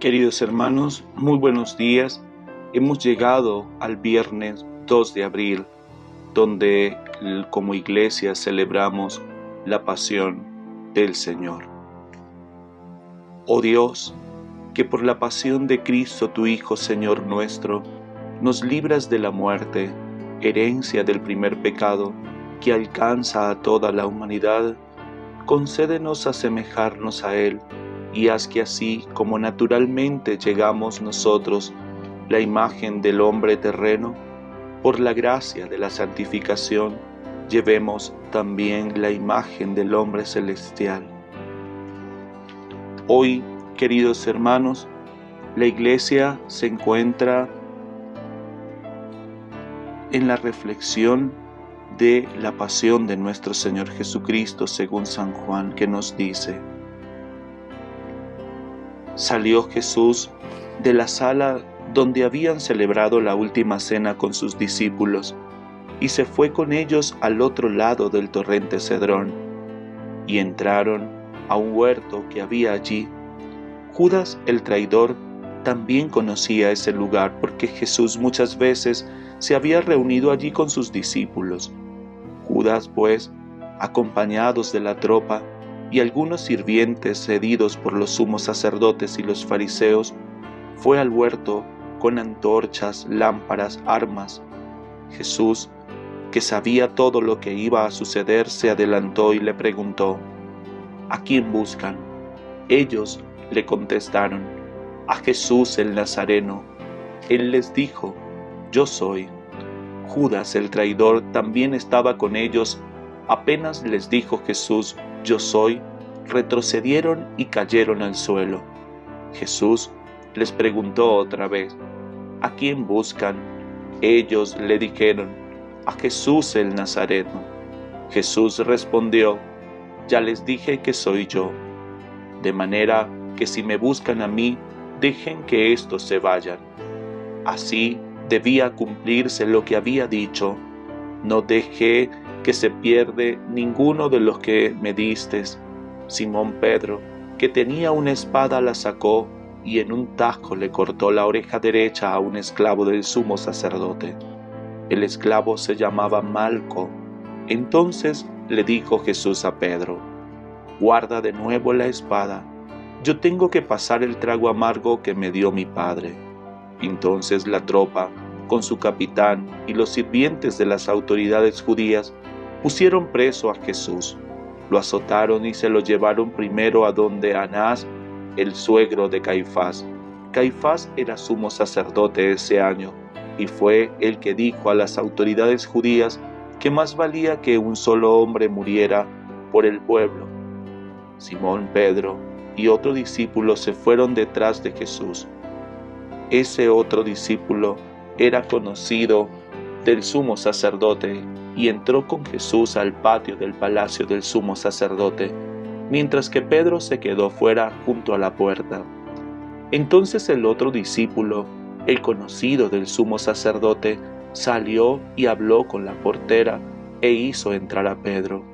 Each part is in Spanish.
Queridos hermanos, muy buenos días. Hemos llegado al viernes 2 de abril, donde como iglesia celebramos la pasión del Señor. Oh Dios, que por la pasión de Cristo, tu Hijo, Señor nuestro, nos libras de la muerte, herencia del primer pecado que alcanza a toda la humanidad, concédenos asemejarnos a Él, y haz que así como naturalmente llegamos nosotros la imagen del hombre terreno, por la gracia de la santificación, llevemos también la imagen del hombre celestial. Hoy, queridos hermanos, la Iglesia se encuentra en la reflexión de la pasión de nuestro Señor Jesucristo según San Juan, que nos dice: salió Jesús de la sala donde habían celebrado la última cena con sus discípulos y se fue con ellos al otro lado del torrente Cedrón, y entraron a un huerto que había allí. Judas el traidor también conocía ese lugar porque Jesús muchas veces se había reunido allí con sus discípulos. Judas, pues, acompañados de la tropa y algunos sirvientes cedidos por los sumos sacerdotes y los fariseos, fue al huerto con antorchas, lámparas, armas. Jesús, que sabía todo lo que iba a suceder, se adelantó y le preguntó: ¿a quién buscan? Ellos le contestaron: a Jesús el Nazareno. Él les dijo: yo soy. Judas el traidor también estaba con ellos. Apenas les dijo Jesús: yo soy, retrocedieron y cayeron al suelo. Jesús les preguntó otra vez: ¿a quién buscan? Ellos le dijeron: a Jesús el Nazareno. Jesús respondió: ya les dije que soy yo. De manera que si me buscan a mí, dejen que éstos se vayan. Así debía cumplirse lo que había dicho: no dejé que se pierde ninguno de los que me distes. Simón Pedro, que tenía una espada, la sacó y en un tajo le cortó la oreja derecha a un esclavo del sumo sacerdote. El esclavo se llamaba Malco. Entonces le dijo Jesús a Pedro: guarda de nuevo la espada, yo tengo que pasar el trago amargo que me dio mi padre. Entonces la tropa, con su capitán y los sirvientes de las autoridades judías, pusieron preso a Jesús. Lo azotaron y se lo llevaron primero a donde Anás, el suegro de Caifás. Caifás era sumo sacerdote ese año, y fue el que dijo a las autoridades judías que más valía que un solo hombre muriera por el pueblo. Simón Pedro y otro discípulo se fueron detrás de Jesús. Ese otro discípulo era conocido del sumo sacerdote y entró con Jesús al patio del palacio del sumo sacerdote, mientras que Pedro se quedó fuera junto a la puerta. Entonces el otro discípulo, el conocido del sumo sacerdote, salió y habló con la portera e hizo entrar a Pedro.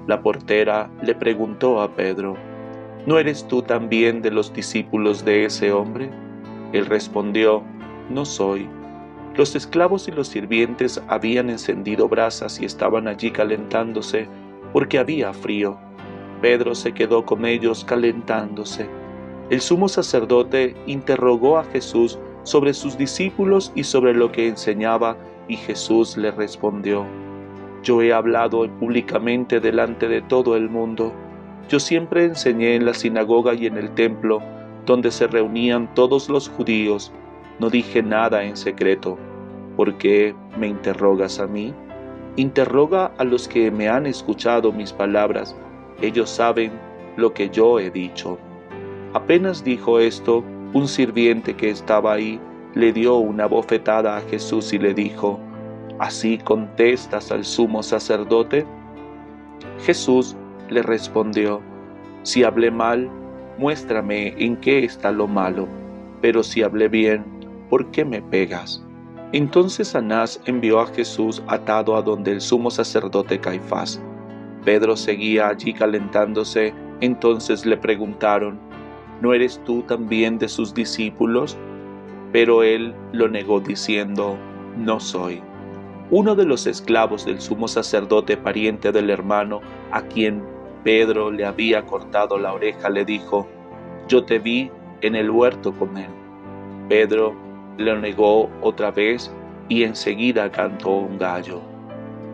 La portera le preguntó a Pedro: ¿no eres tú también de los discípulos de ese hombre? Él respondió: no soy. Los esclavos y los sirvientes habían encendido brasas y estaban allí calentándose porque había frío. Pedro se quedó con ellos calentándose. El sumo sacerdote interrogó a Jesús sobre sus discípulos y sobre lo que enseñaba, y Jesús le respondió: yo he hablado públicamente delante de todo el mundo. Yo siempre enseñé en la sinagoga y en el templo, donde se reunían todos los judíos. No dije nada en secreto. ¿Por qué me interrogas a mí? Interroga a los que me han escuchado mis palabras. Ellos saben lo que yo he dicho. Apenas dijo esto, un sirviente que estaba ahí le dio una bofetada a Jesús y le dijo: ¿así contestas al sumo sacerdote? Jesús le respondió: si hablé mal, muéstrame en qué está lo malo, pero si hablé bien, ¿por qué me pegas? Entonces Anás envió a Jesús atado a donde el sumo sacerdote Caifás. Pedro seguía allí calentándose, entonces le preguntaron: ¿no eres tú también de sus discípulos? Pero él lo negó diciendo, no soy. Uno de los esclavos del sumo sacerdote, pariente del hermano a quien Pedro le había cortado la oreja, le dijo, yo te vi en el huerto con él. Pedro lo negó otra vez y enseguida cantó un gallo.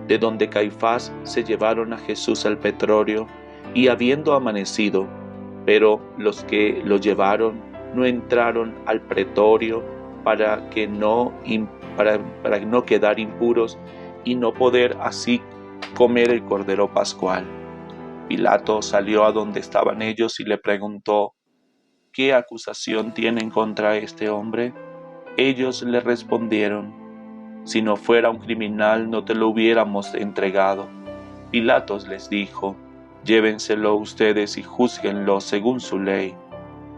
De donde Caifás se llevaron a Jesús al pretorio y habiendo amanecido, pero los que lo llevaron no entraron al pretorio para no quedar impuros y no poder así comer el cordero pascual. Pilato salió a donde estaban ellos y le preguntó, ¿qué acusación tienen contra este hombre? Ellos le respondieron, si no fuera un criminal no te lo hubiéramos entregado. Pilatos les dijo, llévenselo ustedes y júzguenlo según su ley.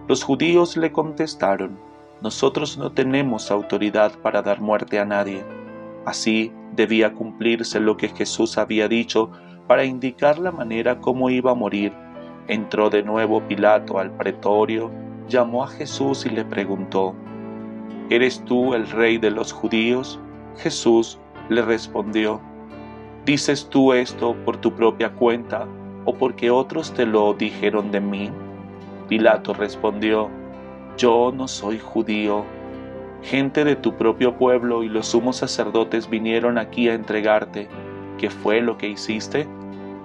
Los judíos le contestaron, nosotros no tenemos autoridad para dar muerte a nadie. Así debía cumplirse lo que Jesús había dicho para indicar la manera cómo iba a morir. Entró de nuevo Pilato al pretorio, llamó a Jesús y le preguntó, ¿eres tú el rey de los judíos? Jesús le respondió, ¿dices tú esto por tu propia cuenta o porque otros te lo dijeron de mí? Pilato respondió, yo no soy judío. Gente de tu propio pueblo y los sumos sacerdotes vinieron aquí a entregarte. ¿Qué fue lo que hiciste?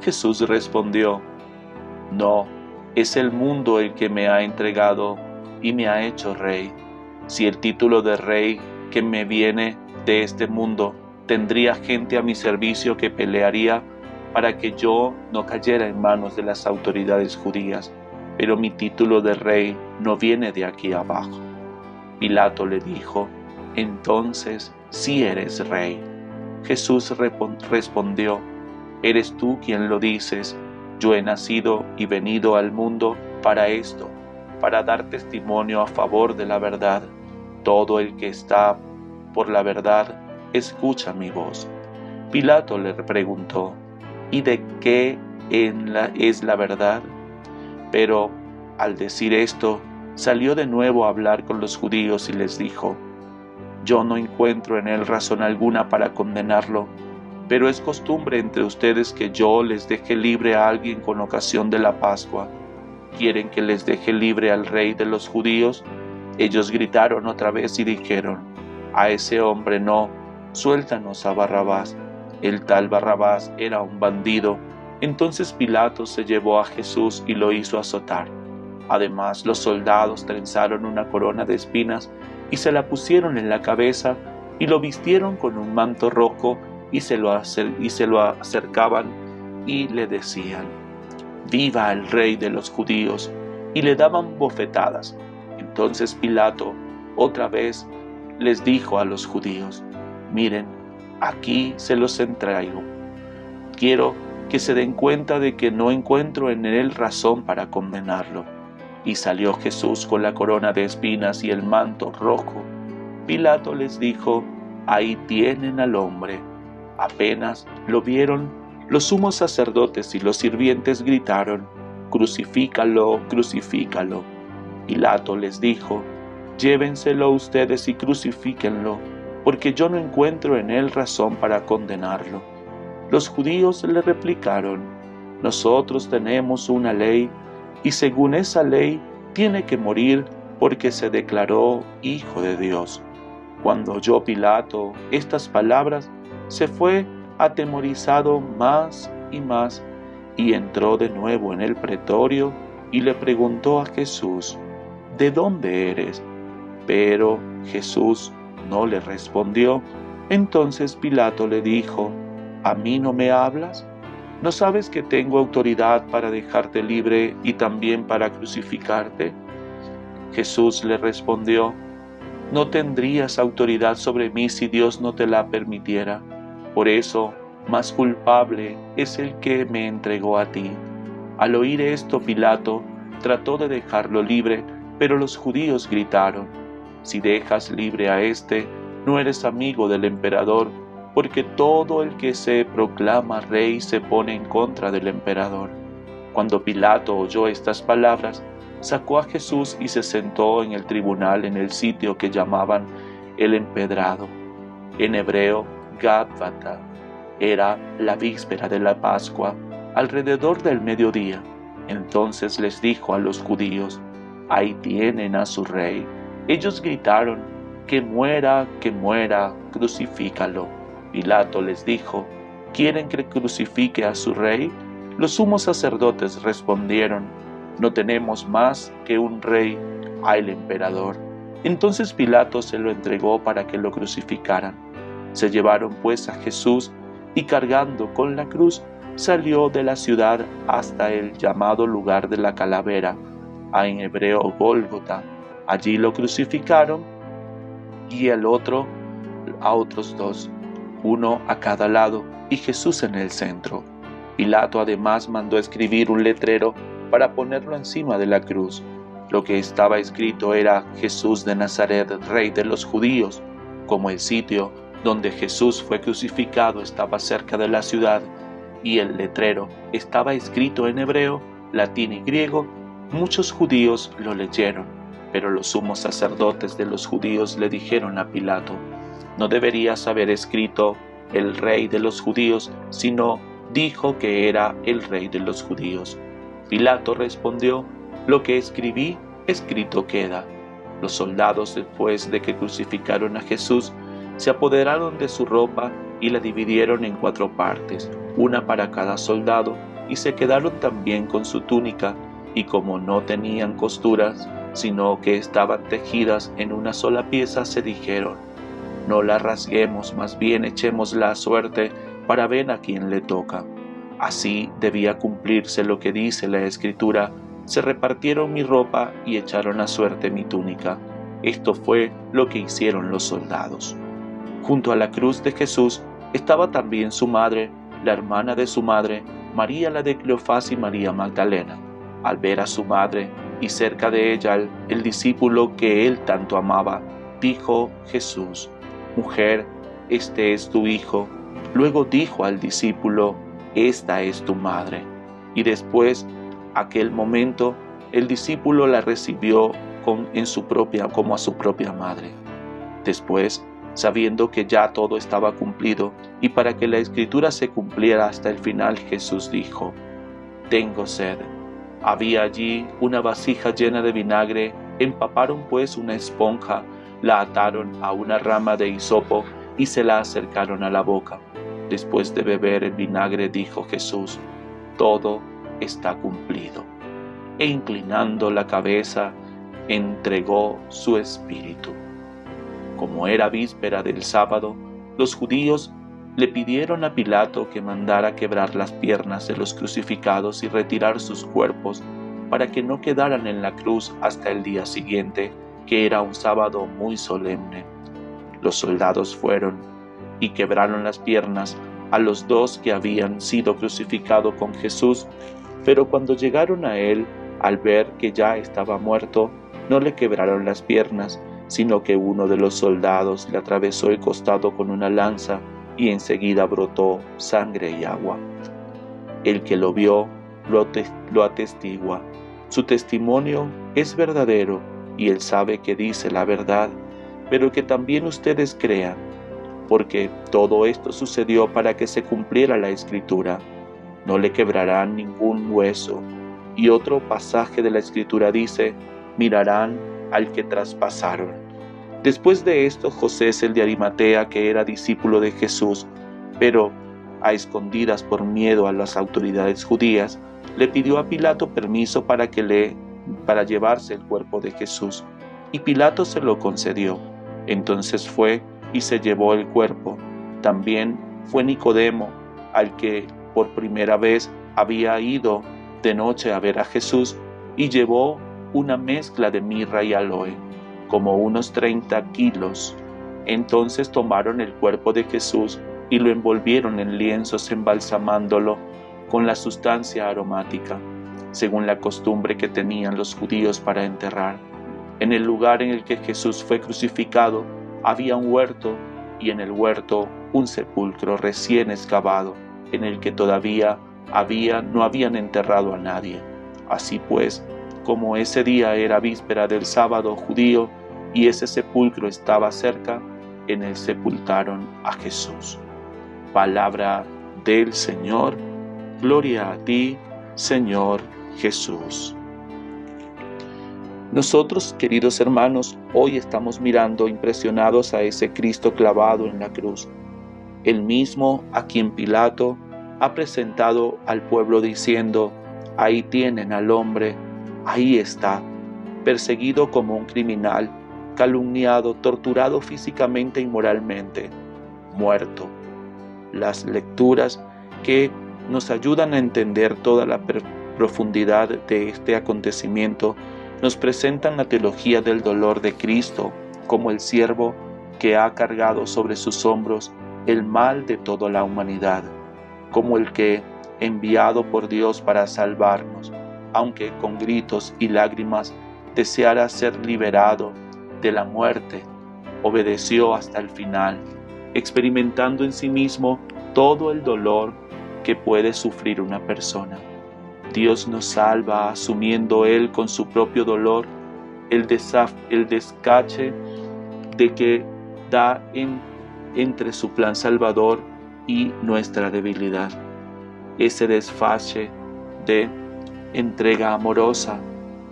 Jesús respondió, no, es el mundo el que me ha entregado y me ha hecho rey. Si el título de rey que me viene de este mundo, tendría gente a mi servicio que pelearía para que yo no cayera en manos de las autoridades judías, pero mi título de rey no viene de aquí abajo. Pilato le dijo, entonces sí eres rey. Jesús respondió, eres tú quien lo dices, yo he nacido y venido al mundo para esto, para dar testimonio a favor de la verdad. Todo el que está por la verdad, escucha mi voz. Pilato le preguntó, ¿y de qué es la verdad? Pero al decir esto, salió de nuevo a hablar con los judíos y les dijo, yo no encuentro en él razón alguna para condenarlo, pero es costumbre entre ustedes que yo les deje libre a alguien con ocasión de la Pascua. ¿Quieren que les deje libre al rey de los judíos? Ellos gritaron otra vez y dijeron, a ese hombre no, suéltanos a Barrabás. El tal Barrabás era un bandido. Entonces Pilato se llevó a Jesús y lo hizo azotar. Además, los soldados trenzaron una corona de espinas y se la pusieron en la cabeza y lo vistieron con un manto rojo y se lo acercaban y le decían, «Viva el rey de los judíos», y le daban bofetadas. Entonces Pilato otra vez les dijo a los judíos, «Miren, aquí se los entrego. Quiero que se den cuenta de que no encuentro en él razón para condenarlo». Y salió Jesús con la corona de espinas y el manto rojo. Pilato les dijo, «Ahí tienen al hombre». Apenas lo vieron, los sumos sacerdotes y los sirvientes gritaron, «Crucifícalo, crucifícalo». Pilato les dijo, «Llévenselo ustedes y crucifíquenlo, porque yo no encuentro en él razón para condenarlo». Los judíos le replicaron, «Nosotros tenemos una ley, y según esa ley tiene que morir porque se declaró Hijo de Dios». Cuando oyó Pilato estas palabras, se fue atemorizado más y más, y entró de nuevo en el pretorio y le preguntó a Jesús, «¿De dónde eres?». Pero Jesús no le respondió. Entonces Pilato le dijo, «¿A mí no me hablas? ¿No sabes que tengo autoridad para dejarte libre y también para crucificarte?». Jesús le respondió, «No tendrías autoridad sobre mí si Dios no te la permitiera. Por eso, más culpable es el que me entregó a ti». Al oír esto, Pilato trató de dejarlo libre, pero los judíos gritaron, «Si dejas libre a este, no eres amigo del emperador, porque todo el que se proclama rey se pone en contra del emperador». Cuando Pilato oyó estas palabras, sacó a Jesús y se sentó en el tribunal en el sitio que llamaban el Empedrado, en hebreo Gabbatha. Era la víspera de la Pascua, alrededor del mediodía. Entonces les dijo a los judíos: «Ahí tienen a su rey». Ellos gritaron: que muera, crucifícalo». Pilato les dijo: «¿Quieren que crucifique a su rey?». Los sumos sacerdotes respondieron: «No tenemos más que un rey, al emperador». Entonces Pilato se lo entregó para que lo crucificaran. Se llevaron pues a Jesús y, cargando con la cruz, salió de la ciudad hasta el llamado lugar de la calavera, en hebreo Gólgota. Allí lo crucificaron y el otro a otros dos, uno a cada lado y Jesús en el centro. Pilato además mandó escribir un letrero para ponerlo encima de la cruz. Lo que estaba escrito era: Jesús de Nazaret, Rey de los Judíos. Como el sitio donde Jesús fue crucificado estaba cerca de la ciudad y el letrero estaba escrito en hebreo, latín y griego, muchos judíos lo leyeron. Pero los sumos sacerdotes de los judíos le dijeron a Pilato: «No deberías haber escrito el Rey de los Judíos, sino dijo que era el Rey de los Judíos». Pilato respondió: «Lo que escribí, escrito queda». Los soldados, después de que crucificaron a Jesús, se apoderaron de su ropa y la dividieron en 4 partes, una para cada soldado, y se quedaron también con su túnica, y como no tenían costuras, sino que estaban tejidas en una sola pieza, se dijeron: «No la rasguemos, más bien echémosla a suerte para ver a quién le toca». Así debía cumplirse lo que dice la Escritura: «Se repartieron mi ropa y echaron a suerte mi túnica». Esto fue lo que hicieron los soldados. Junto a la cruz de Jesús estaba también su madre, la hermana de su madre, María la de Cleofás y María Magdalena. Al ver a su madre y cerca de ella el discípulo que él tanto amaba, dijo Jesús: «Mujer, este es tu hijo». Luego dijo al discípulo: «Esta es tu madre». Y después, aquel momento, el discípulo la recibió como a su propia madre. Después, sabiendo que ya todo estaba cumplido y para que la Escritura se cumpliera hasta el final, Jesús dijo: «Tengo sed». Había allí una vasija llena de vinagre. Empaparon pues una esponja, la ataron a una rama de hisopo y se la acercaron a la boca. Después de beber el vinagre, dijo Jesús: «Todo está cumplido». E inclinando la cabeza, entregó su espíritu. Como era víspera del sábado, los judíos le pidieron a Pilato que mandara quebrar las piernas de los crucificados y retirar sus cuerpos para que no quedaran en la cruz hasta el día siguiente, que era un sábado muy solemne. Los soldados fueron y quebraron las piernas a los 2 que habían sido crucificados con Jesús, pero cuando llegaron a él, al ver que ya estaba muerto, no le quebraron las piernas, sino que uno de los soldados le atravesó el costado con una lanza y enseguida brotó sangre y agua. El que lo vio lo atestigua. Su testimonio es verdadero y él sabe que dice la verdad, pero que también ustedes crean, porque todo esto sucedió para que se cumpliera la Escritura: «No le quebrarán ningún hueso». Y otro pasaje de la Escritura dice: «Mirarán al que traspasaron». Después de esto, José, el de Arimatea, que era discípulo de Jesús, pero a escondidas por miedo a las autoridades judías, le pidió a Pilato permiso para llevarse el cuerpo de Jesús, y Pilato se lo concedió. Entonces fue y se llevó el cuerpo. También fue Nicodemo, al que por primera vez había ido de noche a ver a Jesús, y llevó una mezcla de mirra y aloe, como unos 30 kilos. Entonces tomaron el cuerpo de Jesús y lo envolvieron en lienzos, embalsamándolo con la sustancia aromática, según la costumbre que tenían los judíos para enterrar. En el lugar en el que Jesús fue crucificado había un huerto, y en el huerto un sepulcro recién excavado, en el que todavía no habían enterrado a nadie. Así pues, como ese día era víspera del sábado judío y ese sepulcro estaba cerca, en él sepultaron a Jesús. Palabra del Señor. Gloria a ti, Señor Jesús. Nosotros, queridos hermanos, hoy estamos mirando impresionados a ese Cristo clavado en la cruz, el mismo a quien Pilato ha presentado al pueblo diciendo: ahí tienen al hombre, ahí está, perseguido como un criminal, calumniado, torturado físicamente y moralmente, muerto. Las lecturas que nos ayudan a entender toda la profundidad de este acontecimiento nos presentan la teología del dolor de Cristo como el siervo que ha cargado sobre sus hombros el mal de toda la humanidad, como el que, enviado por Dios para salvarnos, aunque con gritos y lágrimas deseara ser liberado de la muerte, obedeció hasta el final, experimentando en sí mismo todo el dolor que puede sufrir una persona. Dios nos salva asumiendo Él con su propio dolor el descache de que da entre su plan salvador y nuestra debilidad. Ese desfase de entrega amorosa,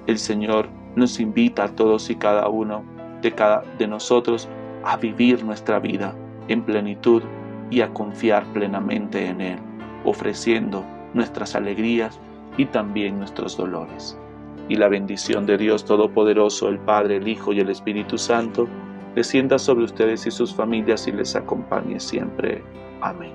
el Señor nos invita a todos y cada uno de nosotros a vivir nuestra vida en plenitud y a confiar plenamente en Él, ofreciendo nuestras alegrías y también nuestros dolores. Y la bendición de Dios Todopoderoso, el Padre, el Hijo y el Espíritu Santo, descienda sobre ustedes y sus familias y les acompañe siempre. Amén.